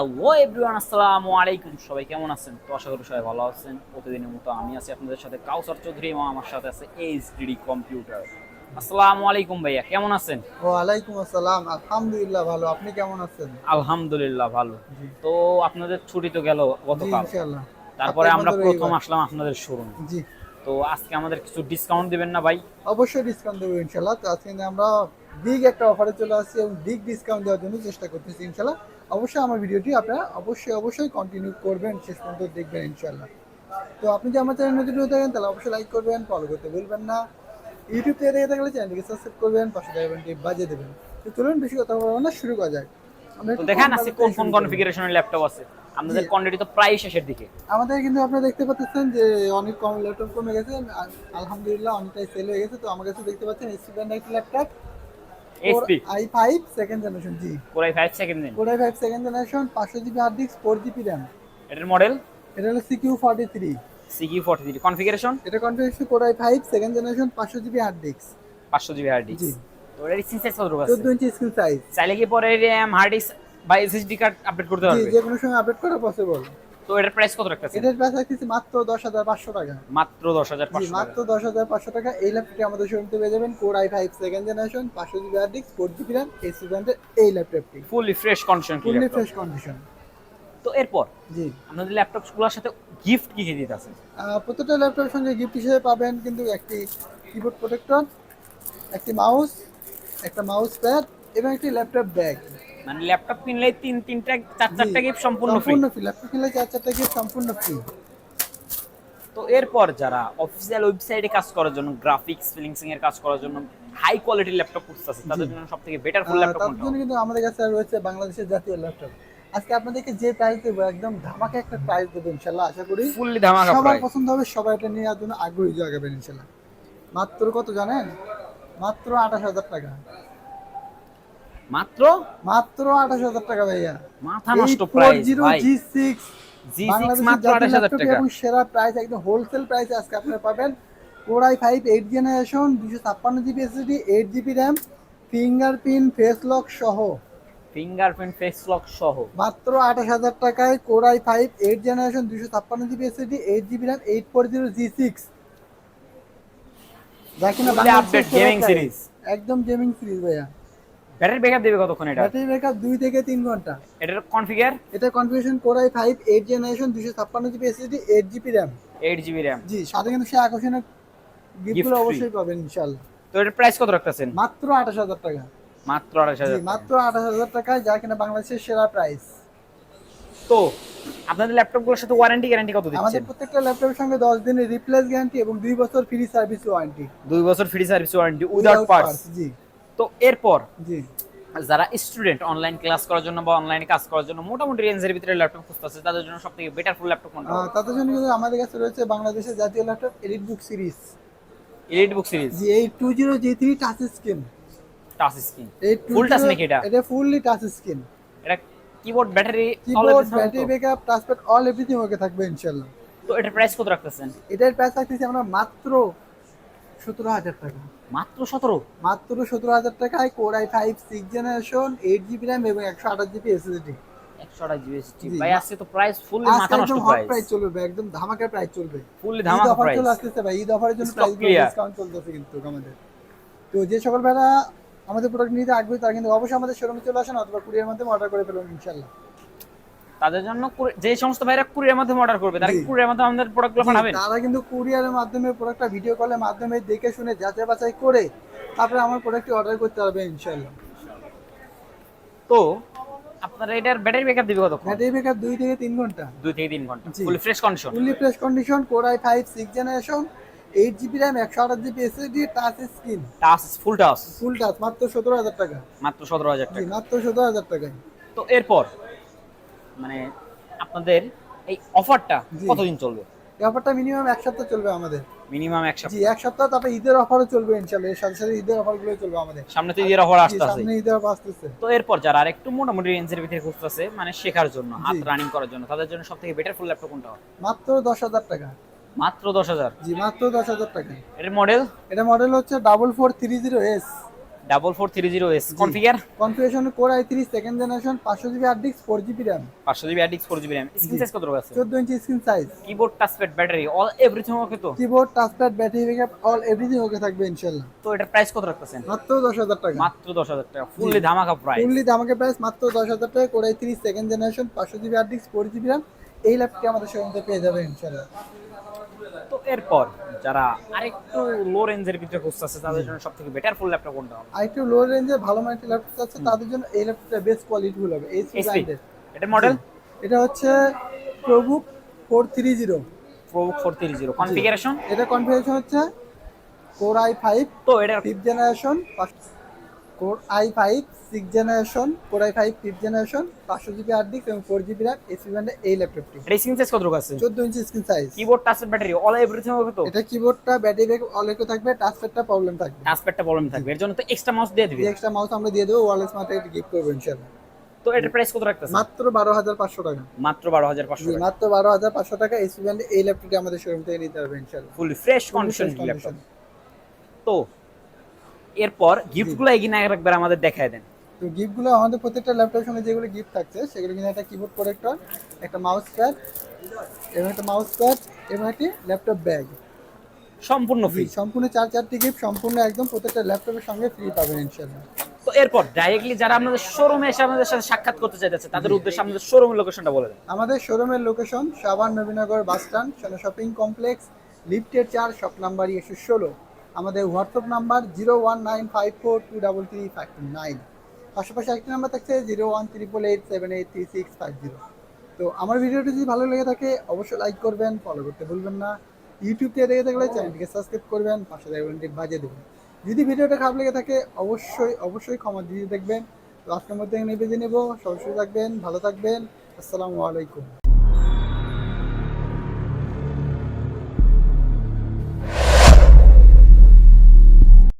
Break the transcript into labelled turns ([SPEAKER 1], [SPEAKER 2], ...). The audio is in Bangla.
[SPEAKER 1] হ্যালো এভরিওয়ান, আসসালামু আলাইকুম। সবাই কেমন আছেন? তো আশা করি সবাই ভালো আছেন। প্রতিদিনের মতো আমি আছি আপনাদের সাথে কাউসার চৌধুরী এবং আমার সাথে আছে এইচডিডি কম্পিউটার। আসসালামু আলাইকুম ভাইয়া, কেমন আছেন?
[SPEAKER 2] ওয়ালাইকুম আসসালাম। আলহামদুলিল্লাহ ভালো। আপনি কেমন আছেন?
[SPEAKER 1] আলহামদুলিল্লাহ ভালো।
[SPEAKER 2] জি।
[SPEAKER 1] তো আপনাদের ছুটি তো গেল
[SPEAKER 2] জি,
[SPEAKER 1] গতকাল,
[SPEAKER 2] ইনশাআল্লাহ।
[SPEAKER 1] তারপরে
[SPEAKER 2] সাপ্তাহিক বন্ধ
[SPEAKER 1] আমরা প্রথম
[SPEAKER 2] রবিবার।
[SPEAKER 1] আসলাম আপনাদের শোরুমে।
[SPEAKER 2] জি।
[SPEAKER 1] তো আজকে আমাদের কিছু ডিসকাউন্ট দিবেন না ভাই?
[SPEAKER 2] অবশ্যই ডিসকাউন্ট দেবো ইনশাআল্লাহ। তো আজকে আমরা বিগ একটা অফারে চলে আসছি এবং বিগ ডিসকাউন্ট দেওয়ার জন্য চেষ্টা করতেছি ইনশাআল্লাহ। অবশ্যই আমার ভিডিওটি আপনারা অবশ্যই কন্টিনিউ করবেন, শেষ পর্যন্ত দেখবেন ইনশাআল্লাহ। তো আপনি যদি আমার চ্যানেল নতুন হয়ে থাকেন তাহলে অবশ্যই লাইক করবেন, ফলো করতে ভুলবেন না। ইউটিউব থেকে দেখে থাকলে চ্যানেলটিকে সাবস্ক্রাইব করবেন, পাশে বেলটি বাজিয়ে দেবেন। তো চলুন বেশি কথা বলবো না, শুরু করা যাক। আমরা
[SPEAKER 1] তো
[SPEAKER 2] একটু
[SPEAKER 1] দেখেন
[SPEAKER 2] কম
[SPEAKER 1] আজকে
[SPEAKER 2] বাজেট
[SPEAKER 1] কোন
[SPEAKER 2] থেকে
[SPEAKER 1] কোন
[SPEAKER 2] শুরু করব।
[SPEAKER 1] কনফিগারেশনের ল্যাপটপ আছে।
[SPEAKER 2] জি।
[SPEAKER 1] আমাদের কোয়ান্টিটি তো প্রায় শেষের দিকে।
[SPEAKER 2] আমাদের কিন্তু আপনারা দেখতে পাচ্ছেন যে অনেক কম ল্যাপটপ কমে গেছে। আলহামদুলিল্লাহ অনেকটাই সেল হয়ে গেছে। তো আমার কাছে দেখতে পাচ্ছেন স্টুডেন্ট একটা laptop core
[SPEAKER 1] HP
[SPEAKER 2] i5 second generation. জি,
[SPEAKER 1] কোর i5 সেকেন্ড দিন।
[SPEAKER 2] Core i5 second generation, 500 GB hard disk, 4 GB RAM.
[SPEAKER 1] এটার মডেল
[SPEAKER 2] এটা হলো CQ43।
[SPEAKER 1] CQ43। কনফিগারেশন
[SPEAKER 2] এটা configuration core i5 second generation, 500 GB hard disk.
[SPEAKER 1] 500 GB hard
[SPEAKER 2] জি,
[SPEAKER 1] ডিস্ক। তো এটার স্ক্রিন সাইজ কত আছে?
[SPEAKER 2] 14 ইঞ্চি স্ক্রিন সাইজ।
[SPEAKER 1] চাইলে কি পরে র্যাম হার্ড ডিস্ক বা এসএসডি কার্ড আপডেট করতে
[SPEAKER 2] জি,
[SPEAKER 1] পারবে?
[SPEAKER 2] যে কোনো সময় আপডেট করা পসিবল।
[SPEAKER 1] তো এটার প্রাইস কত রাখতেছেন?
[SPEAKER 2] এটার প্রাইস রাখতেছি মাত্র 10,500 টাকা।
[SPEAKER 1] মাত্র
[SPEAKER 2] জি,
[SPEAKER 1] 10,500 টাকা।
[SPEAKER 2] মাত্র 10,500 টাকা। এই ল্যাপটপটি আমাদের শোরুমে পেয়ে যাবেন। Core i5 second generation, 500 GB hard disk, 4 GB RAM, এই স্টুডেন্টের এই ল্যাপটপটি
[SPEAKER 1] ফুললি ফ্রেশ কন্ডিশন কি
[SPEAKER 2] ফুললি
[SPEAKER 1] ল্যাপটপ।
[SPEAKER 2] Fresh condition.
[SPEAKER 1] তো এরপর
[SPEAKER 2] জি।
[SPEAKER 1] আপনাদের ল্যাপটপগুলোর সাথে গিফট কি কি দিতেছেন?
[SPEAKER 2] প্রত্যেকটা ল্যাপটপের সঙ্গে গিফট হিসেবে পাবেন কিন্তু একটি কিবোর্ড প্রোটেক্টর, একটি মাউস, একটা মাউস প্যাড এবং একটি ল্যাপটপ ব্যাগ।
[SPEAKER 1] মানে ল্যাপটপ কিনলে তিনটা চার
[SPEAKER 2] জি,
[SPEAKER 1] চারটা গিফট সম্পূর্ণ ফ্রি।
[SPEAKER 2] সম্পূর্ণ ফ্রি। ল্যাপটপ কিনলে 4টা গিফট সম্পূর্ণ ফ্রি।
[SPEAKER 1] তো এরপর যারা অফিসিয়াল ওয়েবসাইটে কাজ করার জন্য, গ্রাফিক্স ফিলিংসিং এর কাজ করার জন্য হাই কোয়ালিটির ল্যাপটপ খুঁজতেছে,
[SPEAKER 2] জি।
[SPEAKER 1] তাদের জন্য সবথেকে বেটার ফুল ল্যাপটপ
[SPEAKER 2] তার
[SPEAKER 1] কোনটা
[SPEAKER 2] জন্য
[SPEAKER 1] হবে?
[SPEAKER 2] কিন্তু আমাদের কাছে রয়েছে বাংলাদেশের জাতীয় ল্যাপটপ। আজকে আপনাদেরকে যে প্রাইস দেবো একদম ধামাকা একটা প্রাইস দেবো ইনশাল্লাহ। আশা করি
[SPEAKER 1] ফুললি ধামাকা
[SPEAKER 2] সবার
[SPEAKER 1] প্রাইস।
[SPEAKER 2] পছন্দ হবে, সবাই এটা নেওয়ার জন্য আগ্রহী জাগাবেন ইনশাল্লাহ। মাত্র কত জানেন? মাত্র 28,000 টাকা।
[SPEAKER 1] মাত্র
[SPEAKER 2] মাত্র 28,000 টাকা ভাইয়া।
[SPEAKER 1] মাথা
[SPEAKER 2] এই
[SPEAKER 1] নষ্ট
[SPEAKER 2] ফোর
[SPEAKER 1] প্রাইস
[SPEAKER 2] জিরো
[SPEAKER 1] ভাই।
[SPEAKER 2] জি সিক্স
[SPEAKER 1] জি6
[SPEAKER 2] বাংলাদেশের
[SPEAKER 1] মাত্র
[SPEAKER 2] জাতীয়
[SPEAKER 1] 28,000
[SPEAKER 2] ল্যাপটপ
[SPEAKER 1] টাকা।
[SPEAKER 2] এবং সেরা প্রাইস, একদম হোলসেল প্রাইসে আজকে আপনারা পাবেন। Core i5 8 generation, 256 GB SSD, 8 GB RAM, fingerprint face lock সহ
[SPEAKER 1] ফিঙ্গারপ্রিন্ট ফেস লক সহ
[SPEAKER 2] মাত্র 28,000 টাকায় core i5 8 generation, 256 GB SSD, 8 GB RAM, 840 জি6, যা কিনা
[SPEAKER 1] ফুললি
[SPEAKER 2] বাংলাদেশের
[SPEAKER 1] আপডেট
[SPEAKER 2] সেরা
[SPEAKER 1] গেমিং
[SPEAKER 2] প্রাইস।
[SPEAKER 1] সিরিজ।
[SPEAKER 2] একদম গেমিং সিরিজ ভাইয়া।
[SPEAKER 1] ব্যাটারি ব্যাকআপ দেবে কতক্ষণ এটা?
[SPEAKER 2] ব্যাটারি ব্যাকআপ 2 থেকে 3 ঘন্টা।
[SPEAKER 1] এটার কনফিগার
[SPEAKER 2] এটা configuration core i5 8 generation, 256 GB SSD, 8 GB RAM.
[SPEAKER 1] 8 GB RAM.
[SPEAKER 2] জি, সাথে কিন্তু সে আকর্ষণীয়
[SPEAKER 1] গিফট
[SPEAKER 2] গিফটগুলো
[SPEAKER 1] ফ্রি।
[SPEAKER 2] অবশ্যই পাবেন ইনশাআল্লাহ।
[SPEAKER 1] তো এটার প্রাইস কত রাখতেছেন?
[SPEAKER 2] মাত্র 28,000 টাকা।
[SPEAKER 1] মাত্র
[SPEAKER 2] জি,
[SPEAKER 1] 28,000 টাকা।
[SPEAKER 2] মাত্র 28,000 টাকায়, যা কিনা বাংলাদেশের সেরা প্রাইস।
[SPEAKER 1] তো আপনাদের ল্যাপটপগুলোর সাথে ওয়ারেন্টি গ্যারান্টি কত
[SPEAKER 2] আমাদের
[SPEAKER 1] দিচ্ছেন?
[SPEAKER 2] প্রত্যেকটা ল্যাপটপের সঙ্গে 10 দিনের রিপ্লেস গ্যারান্টি এবং 2 বছর ফ্রি সার্ভিস ওয়ারেন্টি
[SPEAKER 1] 2 বছর free service warranty without
[SPEAKER 2] without
[SPEAKER 1] parts.
[SPEAKER 2] Parts. জি।
[SPEAKER 1] তো এরপর
[SPEAKER 2] জি।
[SPEAKER 1] যারা স্টুডেন্ট অনলাইন ক্লাস করার জন্য বা অনলাইনে কাজ করার জন্য মোটামুটি রেঞ্জের ভিতরে ল্যাপটপ খুঁজতেছে, তাদের জন্য সবথেকে বেটার ফুল ল্যাপটপ কোনটা হবে?
[SPEAKER 2] তাদের জন্য কিন্তু আমাদের কাছে রয়েছে বাংলাদেশের জাতীয় laptop EliteBook series.
[SPEAKER 1] EliteBook series.
[SPEAKER 2] জি, এই 20G3 touch screen.
[SPEAKER 1] Touch screen.
[SPEAKER 2] এই
[SPEAKER 1] ফুল টাচ
[SPEAKER 2] 20
[SPEAKER 1] নাকি এটা?
[SPEAKER 2] এটা ফুললি টাচ স্ক্রিন।
[SPEAKER 1] এটা keyboard battery all
[SPEAKER 2] keyboard,
[SPEAKER 1] everything
[SPEAKER 2] battery
[SPEAKER 1] তো?
[SPEAKER 2] Backup, touchpad, all everything okay থাকবে ইনশাআল্লাহ।
[SPEAKER 1] তো এটার প্রাইস কত রাখতেছেন?
[SPEAKER 2] এটার প্রাইস রাখতেছি আমরা মাত্র 17,000 টাকা।
[SPEAKER 1] মাত্র 17।
[SPEAKER 2] মাত্র 17,000 টাকায় core i5 6 generation, 8 GB RAM এবং 128 জিবি এসএসডি।
[SPEAKER 1] 128 জিবি
[SPEAKER 2] জি,
[SPEAKER 1] ভাই, আজকে তো প্রাইস ফুললি
[SPEAKER 2] আজকে
[SPEAKER 1] মাথা নষ্ট
[SPEAKER 2] একদম হট
[SPEAKER 1] প্রাইস।
[SPEAKER 2] প্রাইস চলবে, একদম ধামাকা প্রাইস চলবে।
[SPEAKER 1] ফুললি
[SPEAKER 2] ঈদ
[SPEAKER 1] ধামাকা
[SPEAKER 2] অফার
[SPEAKER 1] প্রাইস।
[SPEAKER 2] চলে আসতেছে ভাই, ঈদ অফারের জন্য
[SPEAKER 1] স্টক
[SPEAKER 2] প্রাইসগুলো
[SPEAKER 1] ক্লিয়ার।
[SPEAKER 2] ডিসকাউন্ট চলতেছে কিন্তু আমাদের। তো যে সকল ভাইরা আমাদের প্রোডাক্ট নিতে আগ্রহী তারা কিন্তু অবশ্যই আমাদের শোরুমে চলে আসেন অথবা কুরিয়ার মাধ্যমে অর্ডার করে ফেলুন ইনশাআল্লাহ।
[SPEAKER 1] তাদের জন্য যে সমস্ত ভাইরা কুরিয়ার মাধ্যমে অর্ডার করবে, তারা
[SPEAKER 2] জি।
[SPEAKER 1] কি কুরিয়ার মাধ্যমে আমাদের প্রোডাক্টগুলো
[SPEAKER 2] জি,
[SPEAKER 1] পাঠাবেন?
[SPEAKER 2] তারা কিন্তু কুরিয়ারের মাধ্যমে প্রোডাক্টটা ভিডিও কলের মাধ্যমে দেখে শুনে যাচাই বাছাই করে তারপরে আমার প্রোডাক্টটি অর্ডার করতে পারবে ইনশাআল্লাহ।
[SPEAKER 1] তো আপনারা এটার ব্যাটারি ব্যাকআপ দিবে কতক্ষণ?
[SPEAKER 2] ব্যাটারি ব্যাকআপ 2 থেকে 3 ঘন্টা।
[SPEAKER 1] 2 থেকে 3 ঘন্টা
[SPEAKER 2] জি,
[SPEAKER 1] full fresh condition.
[SPEAKER 2] Fully fresh condition, core i5 6 generation, 8 GB RAM, 128 GB SSD, touch screen,
[SPEAKER 1] touch full touch.
[SPEAKER 2] Full touch, মাত্র 17,000 টাকা।
[SPEAKER 1] মাত্র 17,000
[SPEAKER 2] জি,
[SPEAKER 1] টাকা।
[SPEAKER 2] মাত্র 17,000 টাকায়।
[SPEAKER 1] তো এরপর মানে আপনাদের এই অফারটা
[SPEAKER 2] জি,
[SPEAKER 1] কতদিন চলবে?
[SPEAKER 2] এই অফারটা মিনিমাম 1 সপ্তাহ চলবে আমাদের।
[SPEAKER 1] মিনিমাম এক
[SPEAKER 2] জি,
[SPEAKER 1] সপ্তাহ
[SPEAKER 2] 1 সপ্তাহ, তারপরে ঈদের অফারও চলবে ইনশাআল্লাহ। এর সাথে সাথে ঈদের অফারগুলো চলবে আমাদের।
[SPEAKER 1] সামনে তো ঈদের অফার
[SPEAKER 2] জি,
[SPEAKER 1] আসতেছে।
[SPEAKER 2] সামনে ঈদের অফার আসতেছে।
[SPEAKER 1] তো এরপর যারা আরেকটু মোটামুটি রেঞ্জের ভিতরে খুঁজতেছে, মানে শেখার জন্য, হাত
[SPEAKER 2] জি,
[SPEAKER 1] রানিং করার জন্য, তাদের জন্য সবথেকে বেটার ফুল ল্যাপটপ কোনটা হবে?
[SPEAKER 2] মাত্র 10,000 টাকা।
[SPEAKER 1] মাত্র 10,000।
[SPEAKER 2] জি, মাত্র 10,000 টাকায়।
[SPEAKER 1] এর মডেল
[SPEAKER 2] এটা মডেল হচ্ছে 4430S।
[SPEAKER 1] 4430S configure
[SPEAKER 2] configuration core i3 second generation 500 GB hard disk 4 GB RAM
[SPEAKER 1] 500 GB hard disk 4 GB RAM screen size কত আছে
[SPEAKER 2] 14 inch screen size
[SPEAKER 1] keyboard touchpad battery all everything okay তো
[SPEAKER 2] keyboard touchpad battery backup all everything okay থাকবে ইনশাআল্লাহ।
[SPEAKER 1] তো এটার প্রাইস কত রাখতেছেন
[SPEAKER 2] মাত্র 10,000 টাকা,
[SPEAKER 1] মাত্র 10,000 টাকা ফুললি ধামাকা প্রাইস
[SPEAKER 2] ফুললি ধামাকা প্রাইস মাত্র 10,000 টাকা। Core i3 second generation 500 GB hard disk 4 GB RAM এই ল্যাপটপটি আমাদের শোরুমে পেয়ে যাবেন ইনশাআল্লাহ।
[SPEAKER 1] তো এরপর যারা আরেকটু লো রেঞ্জের ভিতরে খুঁজতেছে তাদের জন্য সবথেকে বেটার ফুল ল্যাপটপ কোনটা হবে?
[SPEAKER 2] আর একটু লো রেঞ্জে ভালো মানের ল্যাপটপ আছে তাদের জন্য এই ল্যাপটপটা বেস্ট কোয়ালিটি ফুল হবে এইচপি
[SPEAKER 1] HP
[SPEAKER 2] ব্র্যান্ডের।
[SPEAKER 1] এটা মডেল
[SPEAKER 2] এটা হচ্ছে প্রবুক 430।
[SPEAKER 1] প্রোবুক 430 কনফিগারেশন
[SPEAKER 2] এটা কনফিগারেশন হচ্ছে কোর i5
[SPEAKER 1] তো এটার
[SPEAKER 2] 5th generation, core i5 6th generation, core i5 5th generation 500 GB hard disk এবং 4 জিবি র্যাম এইচপি ব্র্যান্ডের এই ল্যাপটপটি।
[SPEAKER 1] এটা স্ক্রিন সাইজ কত আছে
[SPEAKER 2] 14 inch screen size,
[SPEAKER 1] keyboard touchpad battery all everything okay তো
[SPEAKER 2] এটা কিবোর্ডটা ব্যাটারি ব্যাকআপ অল একো থাকবে, টাচপ্যাডটা প্রবলেম থাকবে,
[SPEAKER 1] টাচপ্যাডটা প্রবলেম থাকবে এর জন্য তো এক্সট্রা মাউস দিয়ে দিবে।
[SPEAKER 2] এই এক্সট্রা মাউস আমরা দিয়ে দেবো, ওয়্যারলেস মাউস এটা গিফট করব ইনশাআল্লাহ।
[SPEAKER 1] তো এটার প্রাইস কত রাখতেছেন
[SPEAKER 2] মাত্র 12,500 টাকা,
[SPEAKER 1] মাত্র 12,500
[SPEAKER 2] জি
[SPEAKER 1] টাকা
[SPEAKER 2] মাত্র 12,500 টাকা এইচপি ব্র্যান্ডের এই ল্যাপটপটি আমাদের শোরুম থেকে নিতে পারবে ইনশাআল্লাহ।
[SPEAKER 1] Fully fresh condition laptop. তো এরপর গিফটগুলো এগিয়ে একবার আমাদের দেখায় দেন।
[SPEAKER 2] তো গিফটগুলো আমাদের প্রত্যেকটা ল্যাপটপের সঙ্গে যেগুলো গিফট থাকছে সেগুলো কিন্তু একটা কিবোর্ড প্রোটেক্টর, একটা মাউস প্যাড এবং একটি ল্যাপটপ ব্যাগ
[SPEAKER 1] সম্পূর্ণ ফ্রি।
[SPEAKER 2] সম্পূর্ণ 4টি গিফট সম্পূর্ণ একদম প্রত্যেকটা ল্যাপটপের সঙ্গে ফ্রি পাবেন ইনশাআল্লাহ।
[SPEAKER 1] তো এরপর ডাইরেক্টলি যারা আপনাদের শোরুমে এসে আমাদের সাথে সাক্ষাৎ করতে চাইতেছে তাদের উদ্দেশ্যে আমাদের শোরুমের লোকেশনটা বলে দেন।
[SPEAKER 2] আমাদের শোরুমের location Savar Nabinagar bus stand, সোনা শপিং কমপ্লেক্স, লিফটের 4, শপ নাম্বার 116। আমাদের হোয়াটসঅ্যাপ নাম্বার 01954233529। পাশাপাশি একটি নাম্বার থাকছে 01388783650। তো আমার ভিডিওটি যদি ভালো লেগে থাকে অবশ্যই লাইক করবেন, ফলো করতে ভুলবেন না। ইউটিউব থেকে দেখে থাকলে চ্যানেলটিকে সাবস্ক্রাইব করবেন, পাশে ঘন্টি বাজিয়ে দেবেন। যদি ভিডিওটা খারাপ লেগে থাকে অবশ্যই ক্ষমা দিয়ে দেখবেন। তো আজকের মধ্যে এখানে বেঁধে নেব। সবাই সুস্থ থাকবেন, ভালো থাকবেন। আসসালামু আলাইকুম।